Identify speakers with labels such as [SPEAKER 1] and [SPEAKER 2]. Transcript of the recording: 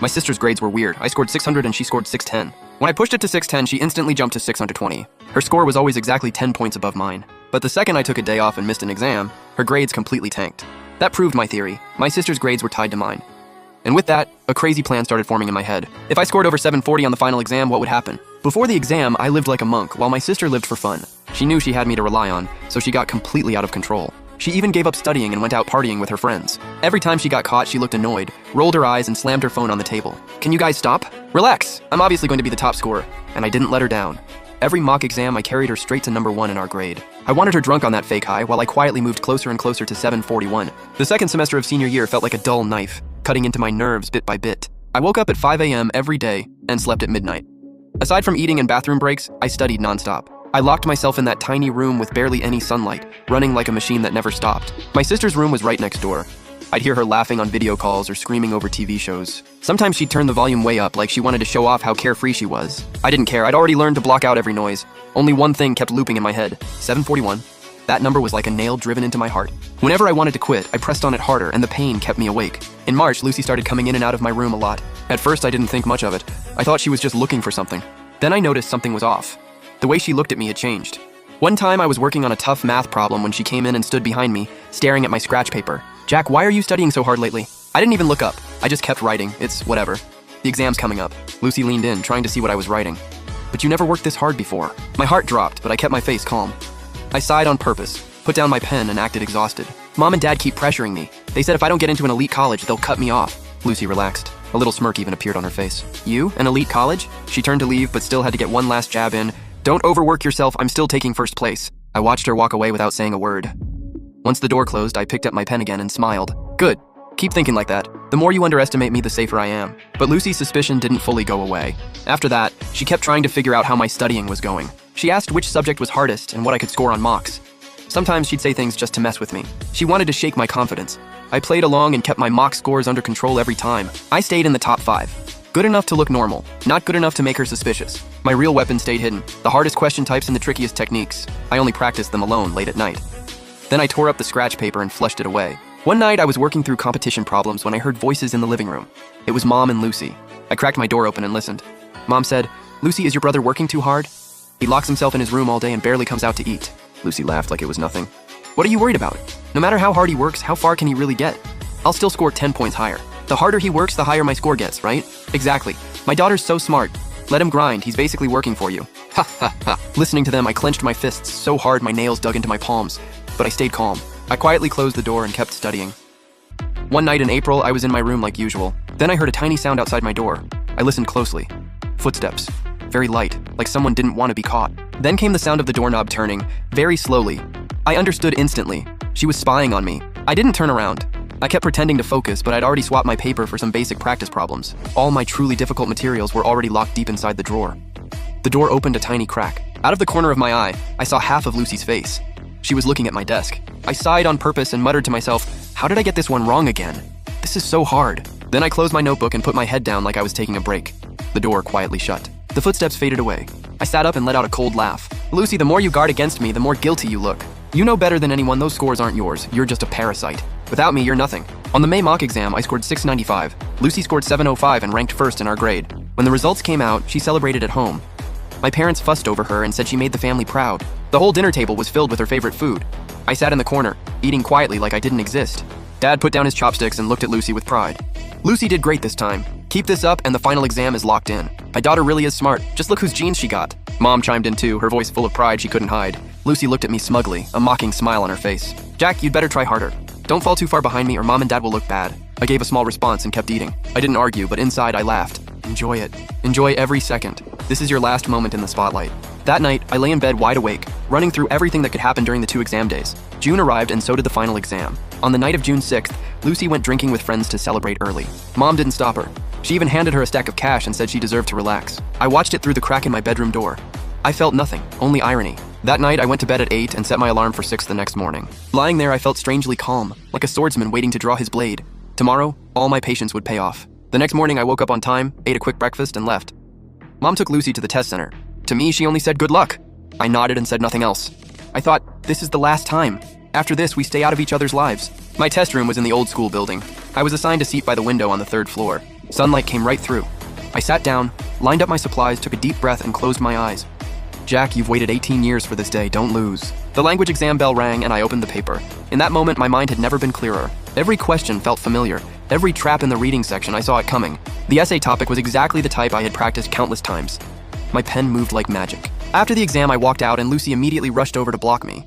[SPEAKER 1] My sister's grades were weird. I scored 600 and she scored 610. When I pushed it to 610, she instantly jumped to 620. Her score was always exactly 10 points above mine. But the second I took a day off and missed an exam, her grades completely tanked. That proved my theory. My sister's grades were tied to mine. And with that, a crazy plan started forming in my head. If I scored over 740 on the final exam, what would happen? Before the exam, I lived like a monk, while my sister lived for fun. She knew she had me to rely on, so she got completely out of control. She even gave up studying and went out partying with her friends. Every time she got caught, she looked annoyed, rolled her eyes, and slammed her phone on the table. Can you guys stop? Relax! I'm obviously going to be the top scorer. And I didn't let her down. Every mock exam, I carried her straight to number 1 in our grade. I wanted her drunk on that fake high, while I quietly moved closer and closer to 741. The second semester of senior year felt like a dull knife, cutting into my nerves bit by bit. I woke up at 5 a.m. every day and slept at midnight. Aside from eating and bathroom breaks, I studied nonstop. I locked myself in that tiny room with barely any sunlight, running like a machine that never stopped. My sister's room was right next door. I'd hear her laughing on video calls or screaming over TV shows. Sometimes she'd turn the volume way up like she wanted to show off how carefree she was. I didn't care. I'd already learned to block out every noise. Only one thing kept looping in my head. 741. That number was like a nail driven into my heart. Whenever I wanted to quit, I pressed on it harder and the pain kept me awake. In March, Lucy started coming in and out of my room a lot. At first, I didn't think much of it. I thought she was just looking for something. Then I noticed something was off. The way she looked at me had changed. One time I was working on a tough math problem when she came in and stood behind me, staring at my scratch paper. Jack, why are you studying so hard lately? I didn't even look up. I just kept writing. It's whatever. The exam's coming up. Lucy leaned in, trying to see what I was writing. But you never worked this hard before. My heart dropped, but I kept my face calm. I sighed on purpose, put down my pen, and acted exhausted. Mom and Dad keep pressuring me. They said if I don't get into an elite college, they'll cut me off. Lucy relaxed. A little smirk even appeared on her face. You? An elite college? She turned to leave, but still had to get one last jab in. Don't overwork yourself, I'm still taking first place. I watched her walk away without saying a word. Once the door closed, I picked up my pen again and smiled. Good. Keep thinking like that. The more you underestimate me, the safer I am. But Lucy's suspicion didn't fully go away. After that, she kept trying to figure out how my studying was going. She asked which subject was hardest and what I could score on mocks. Sometimes she'd say things just to mess with me. She wanted to shake my confidence. I played along and kept my mock scores under control every time. I stayed in the top 5. Good enough to look normal, not good enough to make her suspicious. My real weapon stayed hidden, the hardest question types and the trickiest techniques. I only practiced them alone late at night. Then I tore up the scratch paper and flushed it away. One night I was working through competition problems when I heard voices in the living room. It was Mom and Lucy. I cracked my door open and listened. Mom said, "Lucy, is your brother working too hard? He locks himself in his room all day and barely comes out to eat." Lucy laughed like it was nothing. "What are you worried about? No matter how hard he works, how far can he really get? I'll still score 10 points higher. The harder he works, the higher my score gets, right? Exactly. My daughter's so smart. Let him grind, he's basically working for you." Ha ha ha. Listening to them, I clenched my fists so hard my nails dug into my palms, but I stayed calm. I quietly closed the door and kept studying. One night in April, I was in my room like usual. Then I heard a tiny sound outside my door. I listened closely. Footsteps. Very light, like someone didn't want to be caught. Then came the sound of the doorknob turning, very slowly. I understood instantly. She was spying on me. I didn't turn around. I kept pretending to focus, but I'd already swapped my paper for some basic practice problems. All my truly difficult materials were already locked deep inside the drawer. The door opened a tiny crack. Out of the corner of my eye, I saw half of Lucy's face. She was looking at my desk. I sighed on purpose and muttered to myself, "How did I get this one wrong again? This is so hard." Then I closed my notebook and put my head down like I was taking a break. The door quietly shut. The footsteps faded away. I sat up and let out a cold laugh. "Lucy, the more you guard against me, the more guilty you look. You know better than anyone those scores aren't yours. You're just a parasite. Without me, you're nothing." On the May mock exam, I scored 695. Lucy scored 705 and ranked first in our grade. When the results came out, she celebrated at home. My parents fussed over her and said she made the family proud. The whole dinner table was filled with her favorite food. I sat in the corner, eating quietly like I didn't exist. Dad put down his chopsticks and looked at Lucy with pride. "Lucy did great this time. Keep this up and the final exam is locked in. My daughter really is smart. Just look whose genes she got." Mom chimed in too, her voice full of pride she couldn't hide. Lucy looked at me smugly, a mocking smile on her face. "Jack, you'd better try harder. Don't fall too far behind me or Mom and Dad will look bad." I gave a small response and kept eating. I didn't argue, but inside I laughed. Enjoy it. Enjoy every second. This is your last moment in the spotlight. That night, I lay in bed wide awake, running through everything that could happen during the 2 exam days. June arrived and so did the final exam. On the night of June 6th, Lucy went drinking with friends to celebrate early. Mom didn't stop her. She even handed her a stack of cash and said she deserved to relax. I watched it through the crack in my bedroom door. I felt nothing, only irony. That night, I went to bed at 8 and set my alarm for 6 the next morning. Lying there, I felt strangely calm, like a swordsman waiting to draw his blade. Tomorrow, all my patience would pay off. The next morning, I woke up on time, ate a quick breakfast, and left. Mom took Lucy to the test center. To me, she only said good luck. I nodded and said nothing else. I thought, this is the last time. After this, we stay out of each other's lives. My test room was in the old school building. I was assigned a seat by the window on the 3rd floor. Sunlight came right through. I sat down, lined up my supplies, took a deep breath, and closed my eyes. Jack, you've waited 18 years for this day, don't lose. The language exam bell rang and I opened the paper. In that moment, my mind had never been clearer. Every question felt familiar. Every trap in the reading section, I saw it coming. The essay topic was exactly the type I had practiced countless times. My pen moved like magic. After the exam, I walked out and Lucy immediately rushed over to block me.